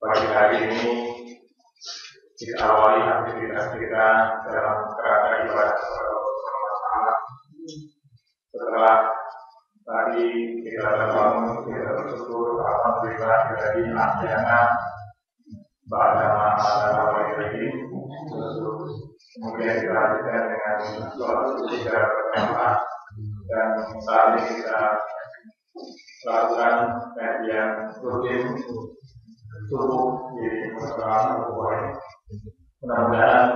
pagi hari ini kita awali aktivitas kita dalam kerangka ibadah kepada Allah. Setelah tadi kita terbangun, kita bersyukur, alhamdulillah dari akhirnya bahwa ini kemudian kita lanjutkan dengan sholat secara berjamaah, dan saat ini kita lakukan kajian rutin subuh di masyarakat ini. Mudah-mudahan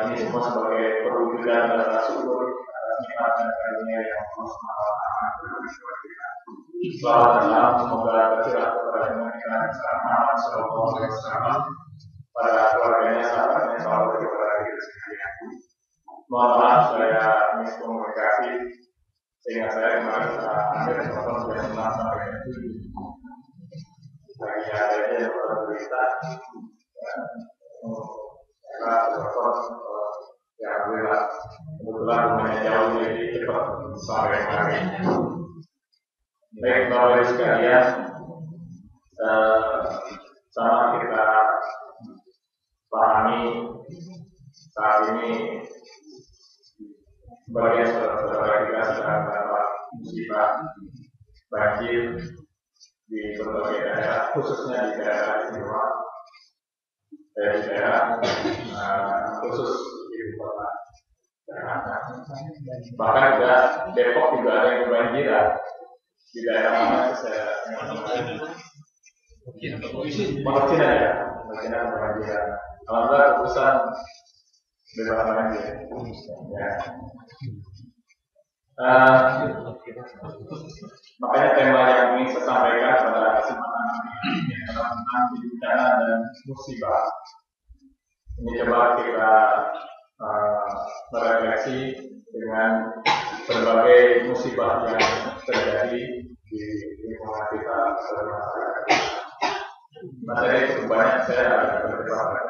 ini semua sebagai perwujudan rasa syukur atas nikmat dan karunia yang Allah SWT. Selamat malam, semoga tercurah kepada Nabi Muhammad SAW, pada keluarganya, sahabatnya, selamat kepada kita sekalian. Mohon maaf saya miskomunikasi sehingga saya kemarin hampir potong jam 6 sampai jam 7. Lagi ada yang berita ya alhamdulillah kebetulan rumahnya jauh jadi cepat sampai kemari. Baik Bapak Ibu sekalian, sama kita pahami saat ini sebagian saudara-saudara kita sedang mendapat musibah banjir di berbagai daerah, khususnya di daerah istimewa, di daerah khusus di ibu kota Jakarta. Bahkan juga Depok juga ada yang kebanjiran. Di daerah mana saya Pondok Cina ya, Pondok Cina kebanjiran. Alhamdulillah keputusan bebas banjir. Ya. Makanya tema yang ingin saya sampaikan pada kesempatan ini adalah tentang bencana dan musibah. Ini coba kita merefleksi dengan berbagai musibah yang terjadi di lingkungan kita sebagai masyarakat. Materi cukup banyak, saya akan berdebat.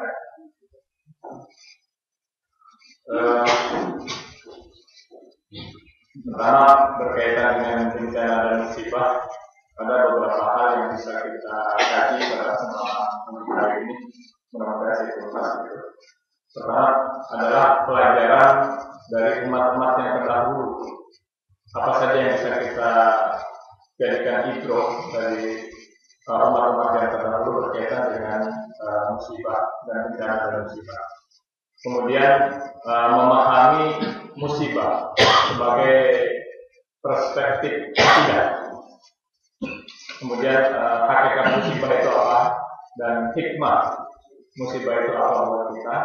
Pertama, berkaitan dengan bencana dan musibah, ada beberapa hal yang bisa kita kaji pada kesempatan hari ini. Mudah-mudahan saya tuntas gitu. Pertama adalah pelajaran dari umat-umat yang terdahulu. Apa saja yang bisa kita jadikan ibroh dari umat-umat yang terdahulu berkaitan dengan musibah dan bencana dan musibah. Kemudian memahami musibah sebagai perspektif tidak. Kemudian hakikat musibah itu apa dan hikmah musibah itu apa buat kita.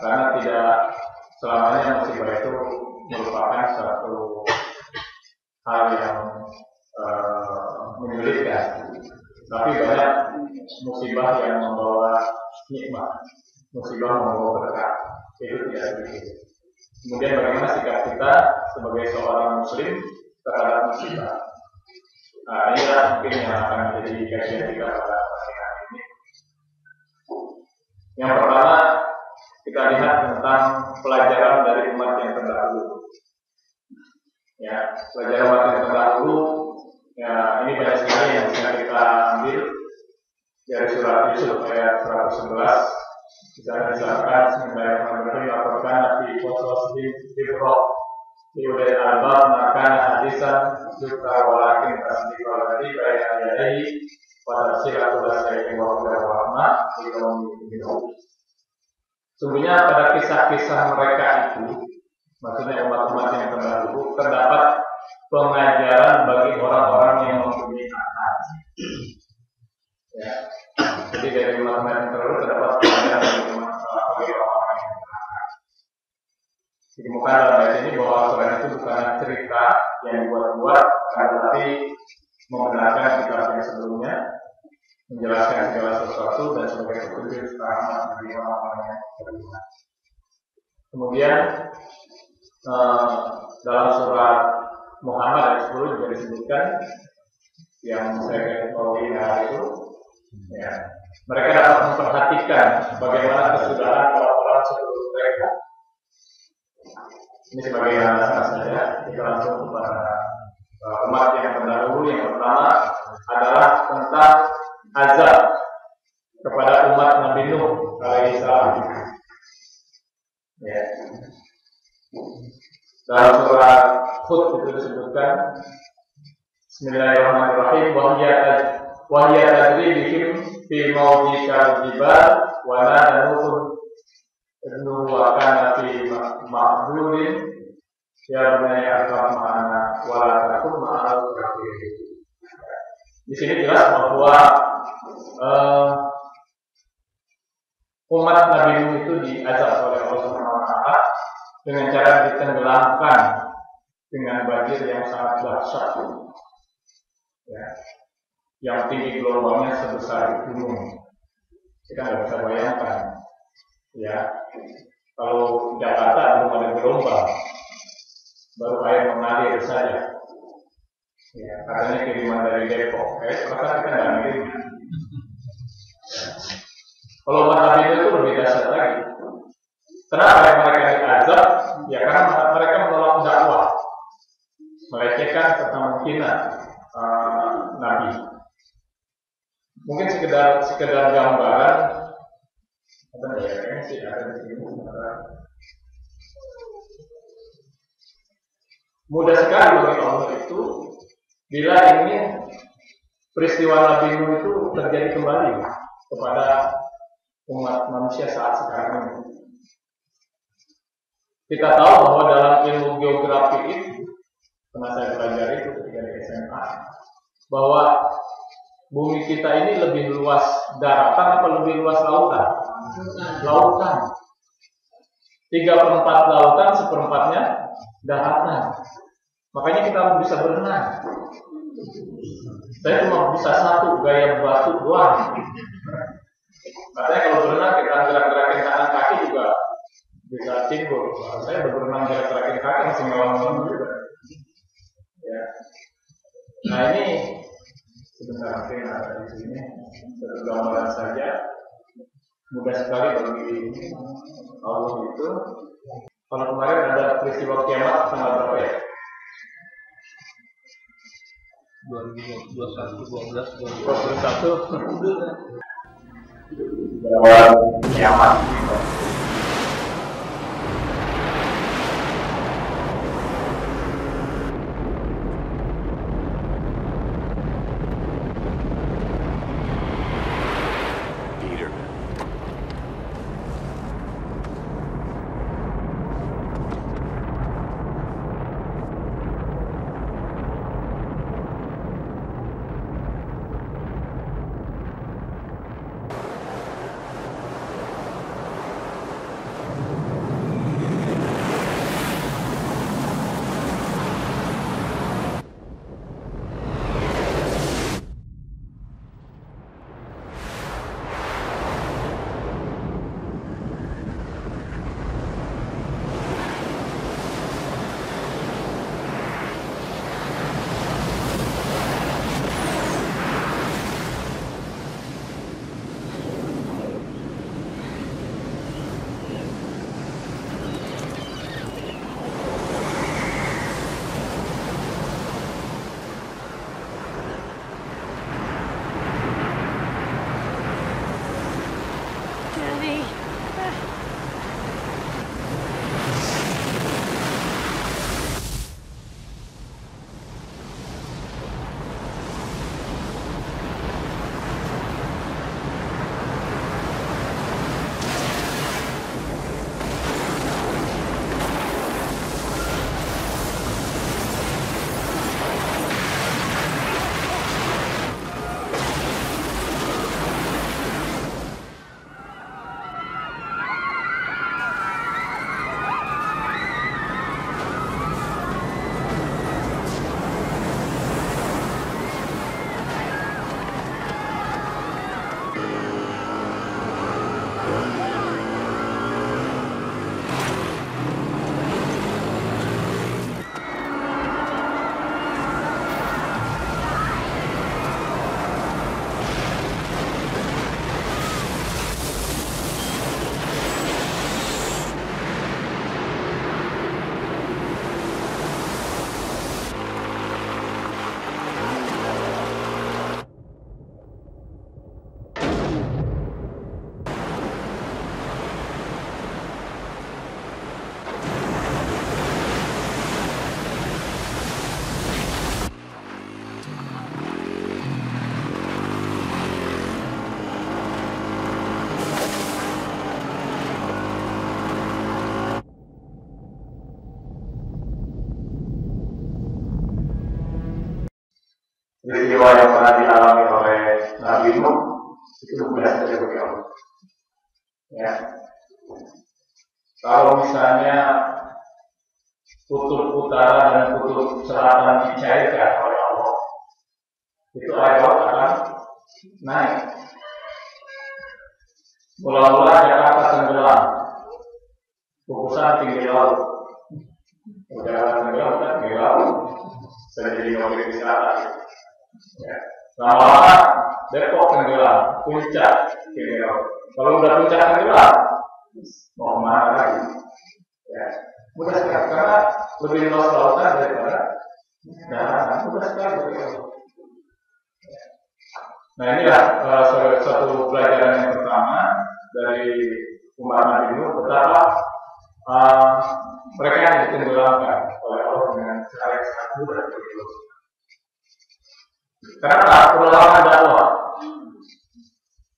Karena tidak selamanya musibah itu merupakan suatu hal yang menyulitkan, tapi banyak musibah yang membawa nikmat, musibah membawa berkah. Itu tidak sedikit. Kemudian bagaimana sikap kita sebagai seorang muslim terhadap musibah. Nah, inilah mungkin yang akan menjadi kajian kita pada hari ini. Yang pertama, kita lihat tentang pelajaran dari umat yang terdahulu. Ya, pelajaran umat yang terdahulu, ya ini banyak sekali yang bisa kita ambil dari surat Yusuf ayat 111. Misalkan Bismillahirrahmanirrahim, laporkan Nabi Qasasdim Ibroh Diulil Albab Makan Hadisan Yukta Walakin Tasdik Waladi Kaya Ayai Wadasiratul Sayyidin Wabudar Rahmat Sungguhnya pada kisah-kisah mereka itu, maksudnya umat-umat yang terdahulu, terdapat pengajaran bagi orang-orang yang mempunyai akal. Ya. Jadi dari umat-umat yang terdahulu terdapat pengajaran bagi orang-orang yang berakal. Ditemukan dalam ayat ini bahwa Al-Quran itu bukan cerita yang dibuat-buat, tetapi membenarkan kitab yang sebelumnya, menjelaskan segala sesuatu dan sebagai petunjuk rahmat bagi orang-orang yang beriman. Kemudian dalam surat Muhammad ayat 10 juga disebutkan yang saya ketahui itu, ya, mereka dapat memperhatikan bagaimana kesudahan orang-orang sebelum mereka. Ini sebagai alasan saja kita langsung kepada umat yang terdahulu. Yang pertama adalah tentang dalam surat Hud itu disebutkan Bismillahirrahmanirrahim wa hiya tajri bihim fi mawdi kal-jibal wa la nuhun ibnuhu wa kana fi ma'durin ya bunayya arqam ma'ana wa la takum ma'al kafirin. Di sini jelas bahwa umat Nabi Nuh itu diazab oleh Allah Subhanahu wa taala dengan cara ditenggelamkan dengan banjir yang sangat dahsyat. Ya. Yang tinggi gelombangnya sebesar gunung. Kita nggak bisa bayangkan. Ya, kalau Jakarta belum ada gelombang, baru air mengalir saja. Ya, katanya kiriman dari Depok. Maka kita nggak ngirim. Kalau umat Nabi itu lebih dahsyat lagi. Kenapa mereka diazab? Ya karena mereka menolak dakwah, melecehkan serta menghina Nabi. Mungkin sekedar gambaran. Apa ya? Kayaknya sih ada di sini. Mudah sekali bagi Allah itu bila ingin peristiwa Nabi Nuh itu terjadi kembali kepada umat manusia saat sekarang ini. Kita tahu bahwa dalam ilmu geografi itu, pernah saya pelajari itu ketika di SMA, bahwa bumi kita ini lebih luas daratan atau lebih luas lautan? Lautan. 3/4 lautan, 1/4-nya daratan. Makanya kita bisa berenang. Saya cuma bisa satu gaya batu doang. Katanya kalau berenang kita gerak-gerakin tangan kaki juga bisa timbul. Saya udah berenang gerak-gerakin kaki masih ngelawan juga. Ya. Nah ini sebentar mungkin ada di sini satu gambaran saja. Mudah sekali bagi Allah itu. Kalau kemarin ada peristiwa kiamat tanggal berapa ya? 2021 kiamat. peristiwa yang pernah dialami oleh Nabi Nuh itu mudah saja bagi Allah. Ya. Kalau misalnya kutub utara dan kutub selatan dicairkan oleh Allah, itu air laut akan naik. Mula-mula Jakarta tenggelam, kukusan tinggi laut. Jakarta tenggelam kan tinggi laut, jadi objek wisata. Ya. Lama-lama Depok tenggelam, puncak tinggi laut. Kalau udah puncak tenggelam, mau kemana lagi? Ya. Mudah sekali karena lebih luas lautan daripada daratan. Mudah sekali. Nah inilah satu pelajaran yang pertama dari umat Nabi Nuh betapa mereka yang ditenggelamkan oleh Allah dengan cara yang sangat mudah begitu. Kenapa? Perlawanan dakwah.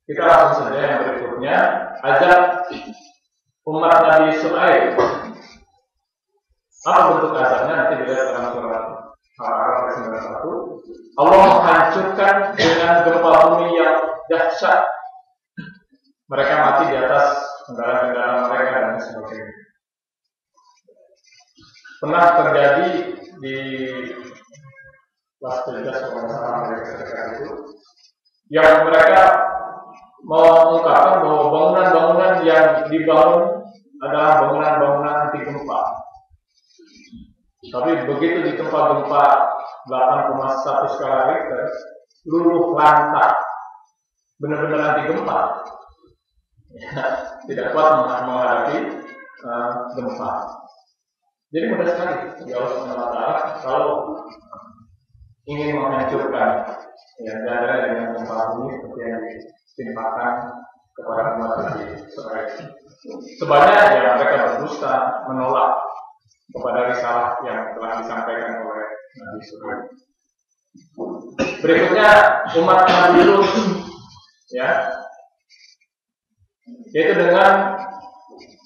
Kita langsung saja yang berikutnya ajak umat Nabi Shu'aib. Apa bentuk azabnya nanti dilihat dalam surat Al-Araf 91. Allah menghancurkan dengan gempa bumi yang dahsyat. Mereka mati di atas kendaraan-kendaraan mereka dan sebagainya. Pernah terjadi di Las Vegas pengusaha Amerika Serikat itu, yang mereka mengungkapkan bahwa bangunan-bangunan yang dibangun adalah bangunan-bangunan anti gempa. Tapi begitu ditempa gempa 8,1 skala Richter, luluh lantak, benar-benar anti gempa. Tidak kuat menghadapi gempa. Jadi mudah sekali bagi Allah SWT kalau ingin menghancurkan negara dengan gempa bumi seperti yang ditimpakan kepada umat Nabi Shu'aib. Sebenarnya mereka berdusta menolak kepada risalah yang telah disampaikan oleh Nabi Shu'aib. Berikutnya umat Nabi Lut, ya, yaitu dengan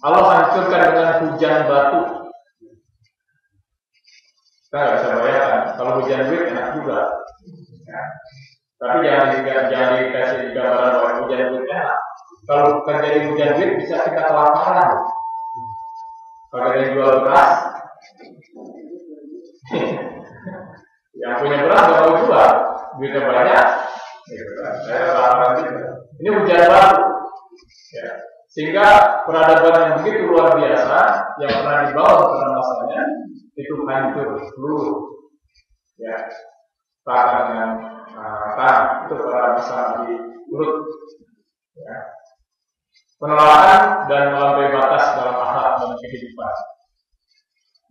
Allah hancurkan dengan hujan batu. Kita nggak bisa bayangkan kalau hujan duit enak juga, ya. Tapi jangan dikasih gambaran bahwa hujan duit enak. Kalau terjadi hujan duit bisa kita kelaparan. Kalau ada yang jual beras, yang punya beras nggak mau jual, duitnya banyak, saya kelaparan juga. Ini hujan batu, ya. Sehingga peradaban yang begitu luar biasa yang pernah dibawa pada masanya itu hancur seluruh, ya, rata dengan tanah. Itu para masa di Lut, ya. Penolakan dan melampaui batas dalam akhlak dan kehidupan.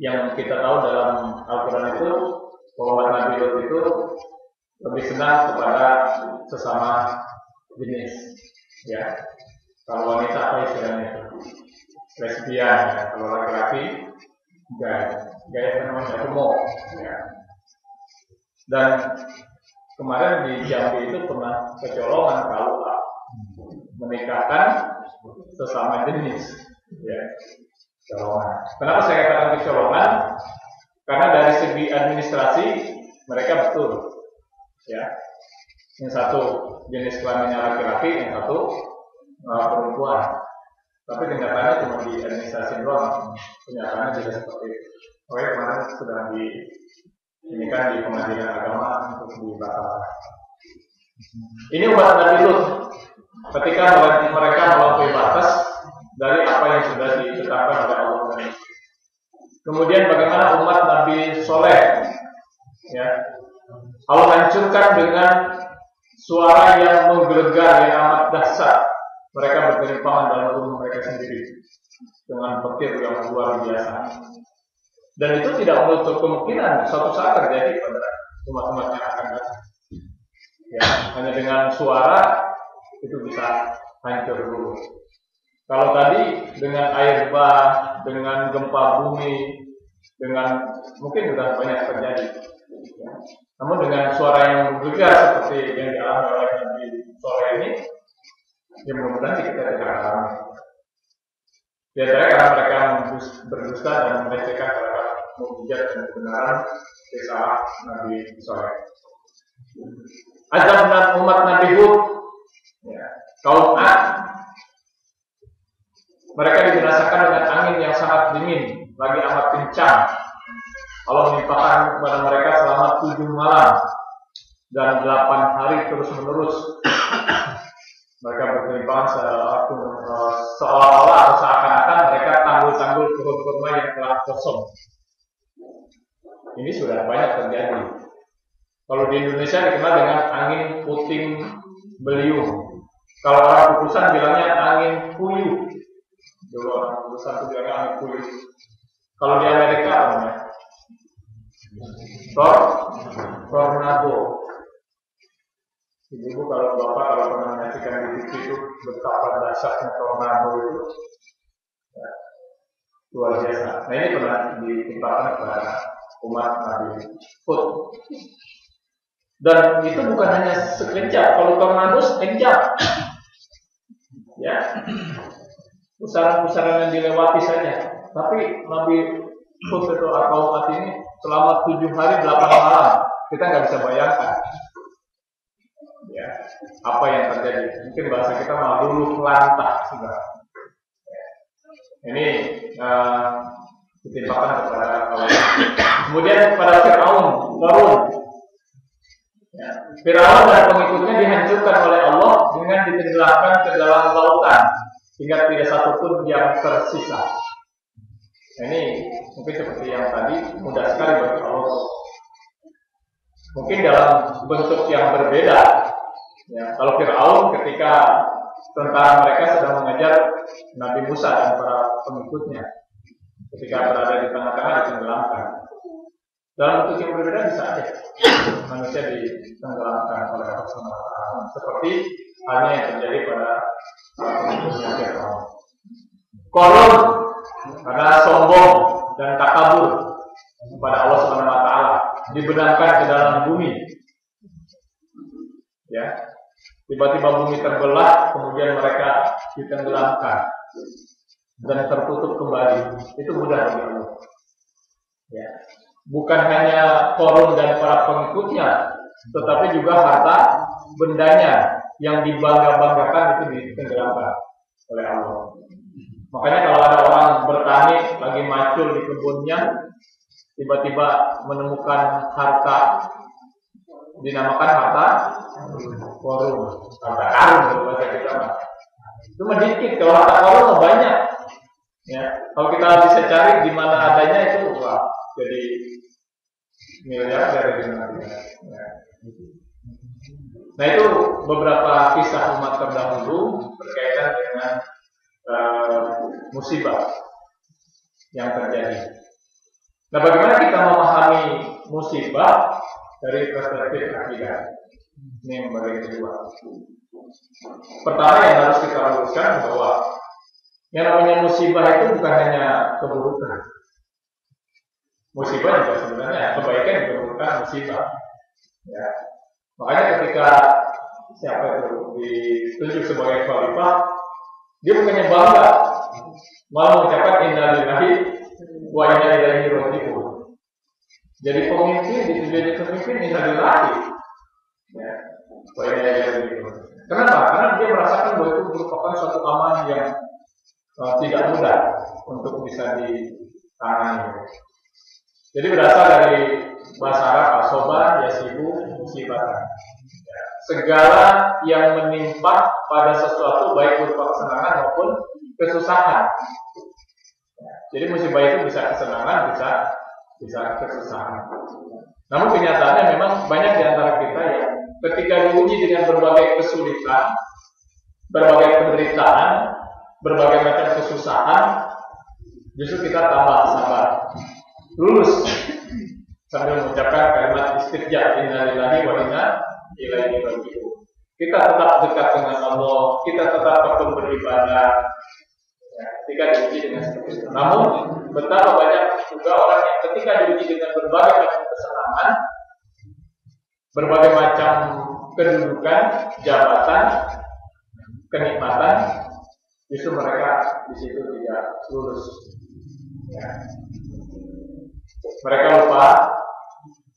Yang kita tahu dalam Al-Quran itu bahwa Nabi Lut itu lebih senang kepada sesama jenis, ya. Kalau wanita apa istilahnya itu? Lesbian, ya. Kalau laki-laki gaya namanya homo, ya. Dan kemarin di Jambi itu pernah kecolongan kalau menikahkan sesama jenis, ya. Kecolongan. Kenapa saya katakan kecolongan? Karena dari segi administrasi mereka betul, ya. Yang satu jenis kelaminnya laki-laki, yang satu perempuan. Tapi kenyataannya cuma di administrasi doang. Kenyataannya tidak seperti itu. Oke, kemarin sudah ini kan di pengadilan agama untuk dibatalkan. Ini umat Nabi Lut ketika mereka melampaui batas dari apa yang sudah ditetapkan oleh Allah. Kemudian bagaimana umat Nabi Soleh, ya, Allah hancurkan dengan suara yang menggelegar yang amat dahsyat. Mereka bergelimpangan dalam rumah mereka sendiri dengan petir yang luar biasa. Dan itu tidak menutup kemungkinan suatu saat terjadi pada umat-umat yang akan datang. Ya, hanya dengan suara itu bisa hancur dulu. Kalau tadi dengan air bah, dengan gempa bumi, dengan mungkin sudah banyak terjadi. Ya. Namun dengan suara yang bergegar seperti yang dialami oleh Nabi sore ini, ya mudah-mudahan kita tidak alami. Ya, karena mereka berdusta dan melecehkan terhadap mukjizat dan kebenaran risalah Nabi Shu'aib. Azab umat Nabi Hud, ya, kaum Ad, mereka dibinasakan dengan angin yang sangat dingin, lagi amat kencang. Allah menimpakan kepada mereka selama 7 malam dan 8 hari terus menerus. Mereka berkelimpahan seolah-olah atau seakan-akan mereka tanggul-tanggul pohon kurma yang telah kosong. Ini sudah banyak terjadi. Kalau di Indonesia dikenal dengan angin puting beliung. Kalau orang kukusan bilangnya angin puyuh. Dulu orang kukusan itu bilangnya angin puyuh. Kalau di Amerika apa namanya? Tornado. Ibu kalau bapak pernah menyaksikan di TV itu betapa dahsyatnya tornado itu, ya, luar biasa. Nah ini pernah ditimpakan kepada umat Nabi Hud. Dan itu bukan hanya sekejap. Kalau tornado sekejap, ya, pusaran-pusaran yang dilewati saja. Tapi Nabi Hud itu atau umat ini selama 7 hari 8 malam, kita nggak bisa bayangkan. Ya, apa yang terjadi? Mungkin bahasa kita malah luluh lantah sudah. Ini ditimpakan kepada Allah. Kemudian pada Fir'aun, Qarun. Ya, Fir'aun dan pengikutnya dihancurkan oleh Allah dengan ditenggelamkan ke dalam lautan hingga tidak satupun yang tersisa. Ini mungkin seperti yang tadi, mudah sekali bagi Allah. Mungkin dalam bentuk yang berbeda. Ya, kalau Fir'aun ketika tentara mereka sedang mengejar Nabi Musa dan para pengikutnya, ketika berada di tengah-tengah ditenggelamkan. Dalam bentuk yang berbeda bisa aja manusia ditenggelamkan oleh Allah SWT, seperti halnya yang terjadi pada pengikutnya Fir'aun. Qarun karena sombong dan takabur kepada Allah SWT dibenamkan ke dalam bumi. Ya, tiba-tiba bumi terbelah, kemudian mereka ditenggelamkan dan tertutup kembali. Itu mudah bagi Allah. Ya, bukan hanya Qarun dan para pengikutnya, tetapi juga harta bendanya yang dibangga-banggakan itu ditenggelamkan oleh Allah. Makanya kalau ada orang bertani lagi macul di kebunnya, tiba-tiba menemukan harta, dinamakan harta Qarun, harta karun kalau bahasa kita. Itu sedikit, kalau harta karun banyak. Ya, kalau kita bisa cari di mana adanya itu, wah, jadi miliar dari mana. Ya. Nah itu beberapa kisah umat terdahulu berkaitan dengan musibah yang terjadi. Nah, bagaimana kita memahami musibah dari perspektif akidah? Ini yang bagian kedua. Pertama yang harus kita luruskan bahwa yang namanya musibah itu bukan hanya keburukan. Musibah juga sebenarnya kebaikan juga bukan musibah. Ya. Makanya ketika siapa itu ditunjuk sebagai khalifah, dia bukannya bangga, malah mengucapkan inna lillahi wa inna ilaihi raji'un. Jadi pemimpin ditunjuk jadi pemimpin inna lillahi, ya, wa inna ilaihi raji'un. Kenapa? Karena dia merasakan bahwa itu merupakan suatu amalan yang tidak mudah untuk bisa ditangani. Jadi berasal dari bahasa Arab asoba yasibu musibah. Segala yang menimpa pada sesuatu baik berupa kesenangan maupun kesusahan. Jadi musibah itu bisa kesenangan, bisa kesusahan. Namun kenyataannya memang banyak di antara kita yang ketika diuji dengan berbagai kesulitan, berbagai penderitaan, berbagai macam kesusahan, justru kita tambah sabar, lulus sambil mengucapkan kalimat istirja inna lillahi wa inna ilaihi raji'un. Kita tetap dekat dengan Allah, kita tetap tekun beribadah, ya, ketika diuji dengan seperti itu. Namun betapa banyak juga orang yang ketika diuji dengan berbagai macam kesenangan, berbagai macam kedudukan, jabatan, kenikmatan, justru mereka di situ tidak lulus. Ya. Mereka lupa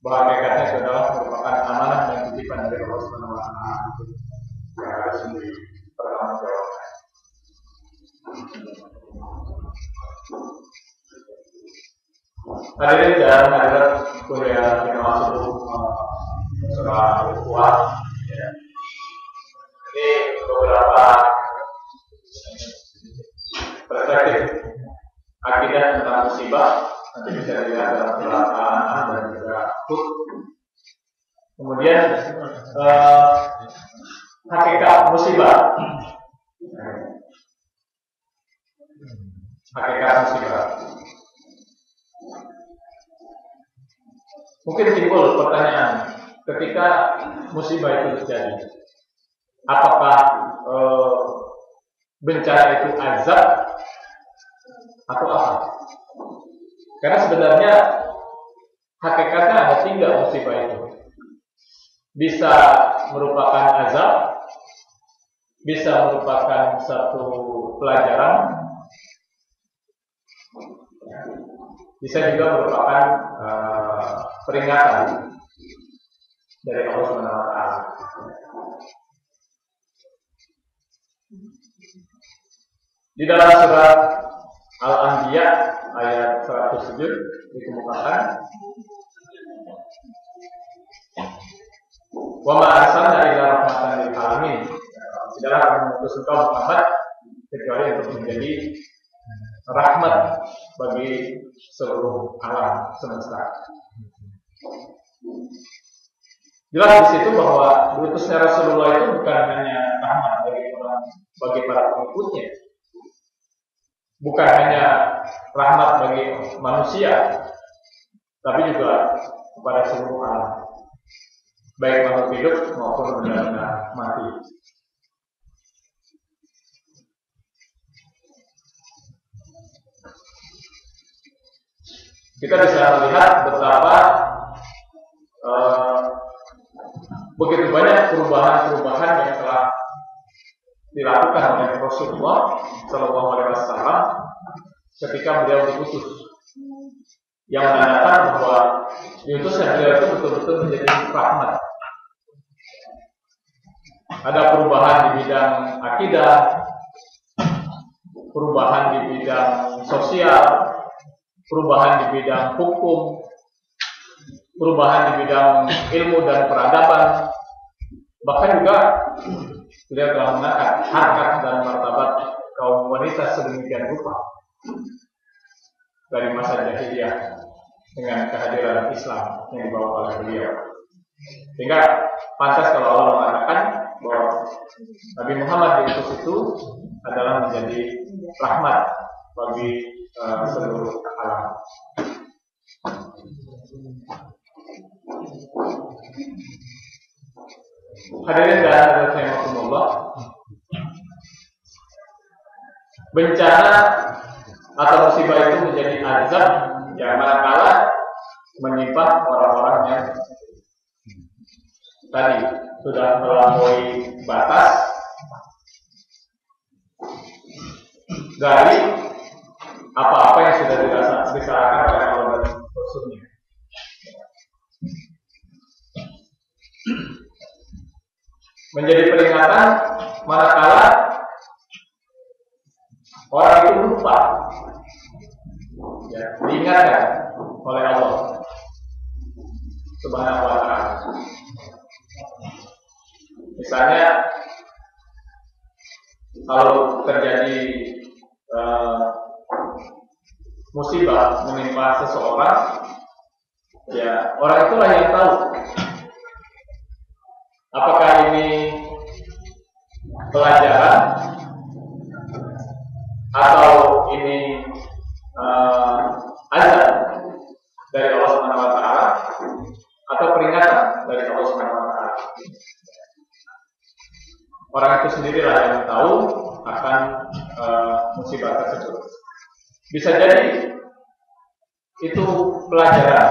bahwa hakikatnya adalah merupakan amanah yang Subhanahu wa Ta'ala yang harus dipertanggungjawabkan. Hadirin dan hadirat kuliah kita masuk surah Al-Quran. Ini beberapa perspektif akidah tentang musibah. Nanti bisa dilihat dalam surat Al-An'am dan juga Hud. Kemudian hakikat musibah. Hakikat musibah. Mungkin timbul pertanyaan ketika musibah itu terjadi, apakah bencana itu azab atau apa? Karena sebenarnya hakikatnya ada 3 musibah itu. Bisa merupakan azab, bisa merupakan satu pelajaran, bisa juga merupakan peringatan dari Allah Subhanahu wa Ta'ala. Di dalam surat Al-Anbiya ayat 107 dikemukakan, wa ma arsalna illa rahmatan lil alamin. Tidaklah kami mengutus engkau Muhammad kecuali untuk menjadi rahmat bagi seluruh alam semesta. Jelas di situ bahwa diutusnya Rasulullah itu bukan hanya rahmat bagi para pengikutnya, bukan hanya rahmat bagi manusia, tapi juga kepada seluruh alam, baik makhluk hidup maupun benda mati. Kita bisa melihat betapa begitu banyak perubahan-perubahan yang telah dilakukan oleh Rasulullah Shallallahu Alaihi Wasallam ketika beliau diutus, yang menandakan bahwa diutusnya beliau itu betul-betul menjadi rahmat. Ada perubahan di bidang akidah, perubahan di bidang sosial, perubahan di bidang hukum, perubahan di bidang ilmu dan peradaban, bahkan juga beliau telah mengangkat harkat dan martabat kaum wanita sedemikian rupa dari masa jahiliyah dengan kehadiran Islam yang dibawa oleh beliau. Sehingga pantas kalau Allah mengatakan bahwa Nabi Muhammad diutus itu adalah menjadi rahmat bagi seluruh alam. Hadirin dan rahimakumullah, bencana atau musibah itu menjadi azab yang manakala menimpa orang-orang yang tadi sudah melampaui batas dari apa-apa yang sudah disarankan oleh Allah dan Rasulnya. Menjadi peringatan manakala orang itu lupa, ya, diingatkan oleh Allah Subhanahu wa Ta'ala. Misalnya kalau terjadi musibah menimpa seseorang, ya orang itulah yang tahu apakah ini pelajaran atau ini azab dari Allah Subhanahu wa Ta'ala atau peringatan dari Allah Subhanahu wa Ta'ala. Orang itu sendirilah yang tahu akan musibah tersebut. Bisa jadi itu pelajaran,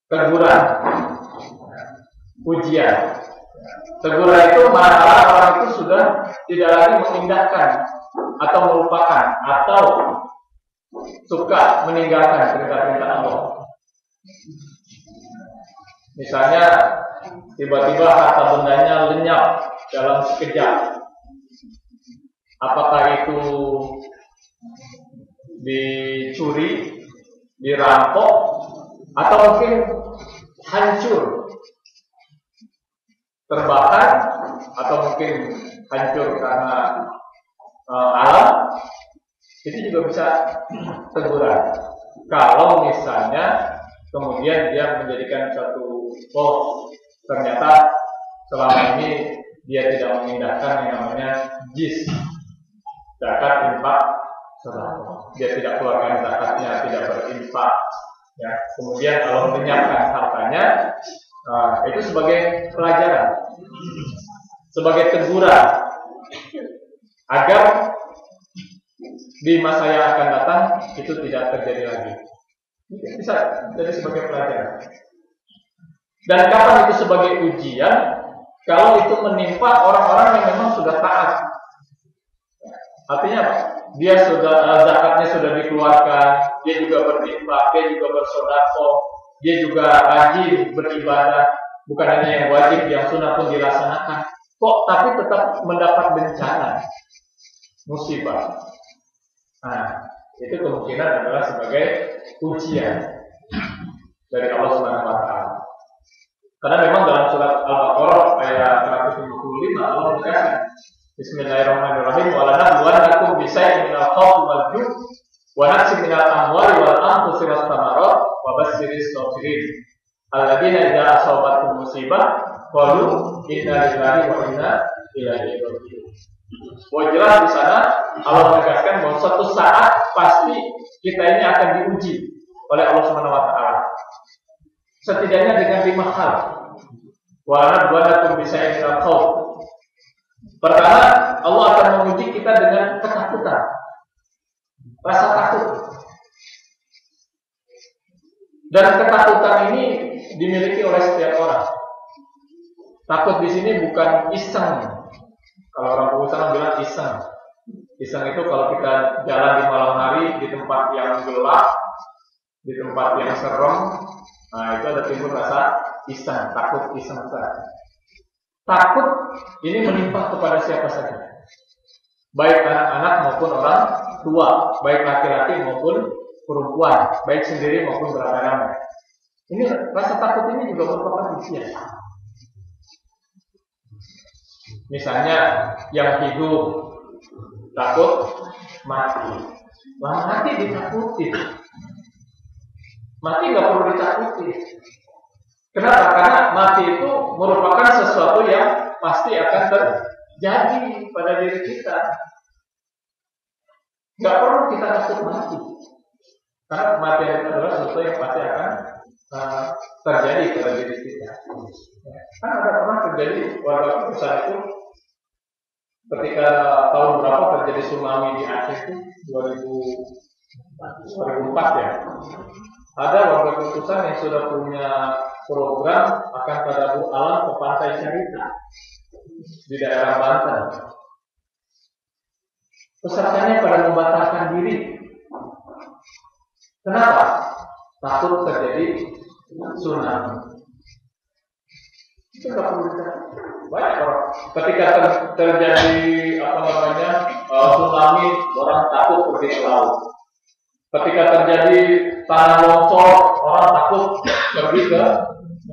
teguran, ujian. Teguran itu manakala orang itu sudah tidak lagi mengindahkan atau melupakan atau suka meninggalkan perintah-perintah Allah. Misalnya tiba-tiba harta bendanya lenyap dalam sekejap. Apakah itu dicuri, dirampok, atau mungkin hancur, terbakar, atau mungkin hancur karena alam, itu juga bisa teguran. Kalau misalnya kemudian dia menjadikan satu, ternyata selama ini dia tidak mengindahkan yang namanya jis, zakat, infak, sedekah. Dia tidak keluarkan zakatnya, tidak berinfak. Ya, kemudian kalau menyiapkan hartanya, itu sebagai pelajaran, sebagai teguran, agar di masa yang akan datang itu tidak terjadi lagi. Bisa jadi sebagai pelajaran. Dan kapan itu sebagai ujian? Kalau itu menimpa orang-orang yang memang sudah taat. Artinya apa? Dia sudah zakatnya sudah dikeluarkan, dia juga berinfak, dia juga bersedekah, dia juga rajin beribadah, bukan hanya yang wajib, yang sunnah pun dilaksanakan. Kok tapi tetap mendapat bencana, musibah. Nah, itu kemungkinan adalah sebagai ujian dari Allah Subhanahu wa taala. Karena memang dalam surat Al-Baqarah ayat 155 Allah berkata, Bismillahirrahmanirrahim, wa lanabluwannakum bisyai'in minal khawfi wal ju' wa naqsin minal amwali wal anfusi was thamarat wa basyyiris sabirin alladzina idza asabatuhum musibah qalu inna lillahi wa inna ilaihi raji'un. Jelas di sana Allah menegaskan bahwa suatu saat pasti kita ini akan diuji oleh Allah Subhanahu wa taala. Setidaknya dengan 5 hal. Wa lanabluwannakum bisyai'in minal khawfi. Pertama, Allah akan menguji kita dengan ketakutan, rasa takut. Dan ketakutan ini dimiliki oleh setiap orang. Takut di sini bukan iseng. Kalau orang pengusaha bilang iseng. Iseng itu kalau kita jalan di malam hari di tempat yang gelap, di tempat yang serem, nah itu ada timbul rasa iseng, takut, iseng. Takut ini menimpa kepada siapa saja, baik anak-anak maupun orang tua, baik laki-laki maupun perempuan, baik sendiri maupun beramai-ramai. Ini rasa takut ini juga merupakan ujian. Misalnya yang hidup takut mati, mati ditakuti, mati nggak perlu ditakuti. Kenapa? Karena mati itu merupakan sesuatu yang pasti akan terjadi pada diri kita. Nggak perlu kita takut mati, karena kematian itu adalah sesuatu yang pasti akan terjadi pada diri kita. Kan ada pernah terjadi warga besar itu ketika tahun berapa terjadi tsunami di Aceh itu 2004 ya. Ada warga Kutusan yang sudah punya program akan tadabbur alam ke pantai Carita di daerah Banten. Pesertanya pada membatalkan diri. Kenapa? Takut terjadi tsunami. Itu nggak perlu banyak orang. Ketika terjadi tsunami, orang takut pergi ke laut. Ketika terjadi tanah longsor, orang takut pergi ke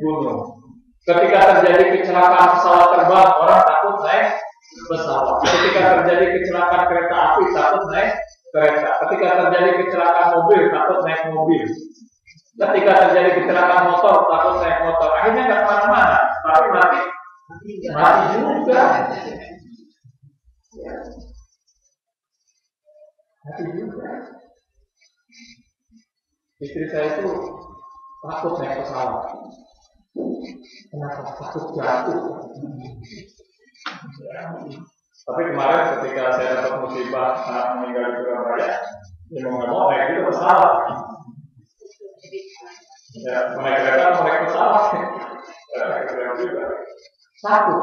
gunung. Ketika terjadi kecelakaan pesawat terbang, orang takut naik pesawat. Ketika terjadi kecelakaan kereta api, takut naik kereta. Ketika terjadi kecelakaan mobil, takut naik mobil. Ketika terjadi kecelakaan motor, takut naik motor. Akhirnya nggak kemana-mana, tapi mati juga. Mati juga. Istri saya itu takut naik pesawat. Kenapa? Takut jatuh. Tapi kemarin ketika saya dapat musibah anak meninggal di Surabaya, dia mau naik itu pesawat. Ya, naik kereta, naik pesawat. Ya, naik kereta juga. Takut.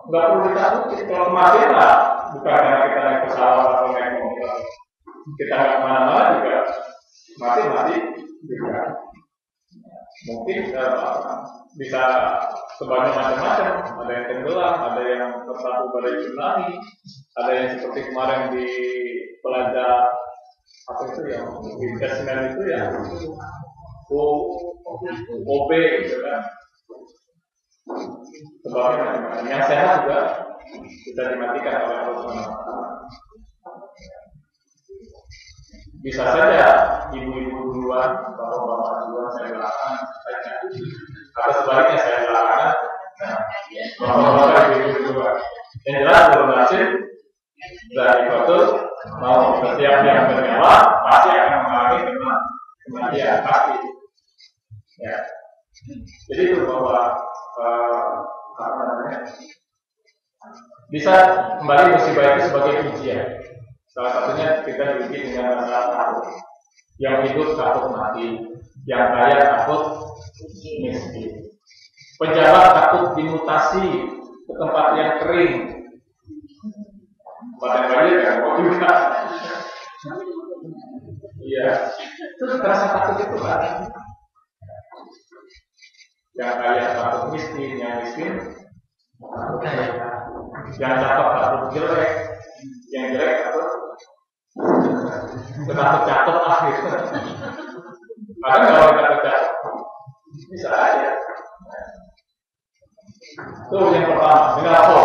Nggak perlu ditakuti. Kalau kematian lah, bukan karena kita naik pesawat atau naik mobil. Kita nggak kemana-mana juga mati juga. mungkin bisa sebanyak macam-macam. Ada yang tenggelam, ada yang tersatu badai tsunami, ada yang seperti kemarin di Pelaja apa itu yang di Kasmen itu ya OP gitu kan. Sebabnya macam-macam. Yang sehat juga bisa dimatikan oleh Allah SWT. Bisa saja ibu-ibu duluan, bapak-bapak duluan saya belakang saja. Atau sebaliknya saya belakang, bapak-bapak ibu-ibu duluan. Yang jelas belum berhasil dari itu mau setiap yang bernyawa pasti akan mengalami kematian pasti. Ya. Jadi itu bahwa apa namanya bisa kembali musibah itu sebagai ujian. Salah satunya kita diuji dengan rasa takut. Yang hidup takut mati, yang kaya takut miskin. Pejabat takut dimutasi ke tempat yang kering. Tempat yang banyak kan, mau juga. Iya, itu rasa takut itu kan. Yang kaya takut miskin, yang miskin takut kaya. Yang cakep takut jelek, yang jelek takut cakep akhir. Ada nggak orang takut cakep? Bisa aja. Itu yang pertama, dengan apa?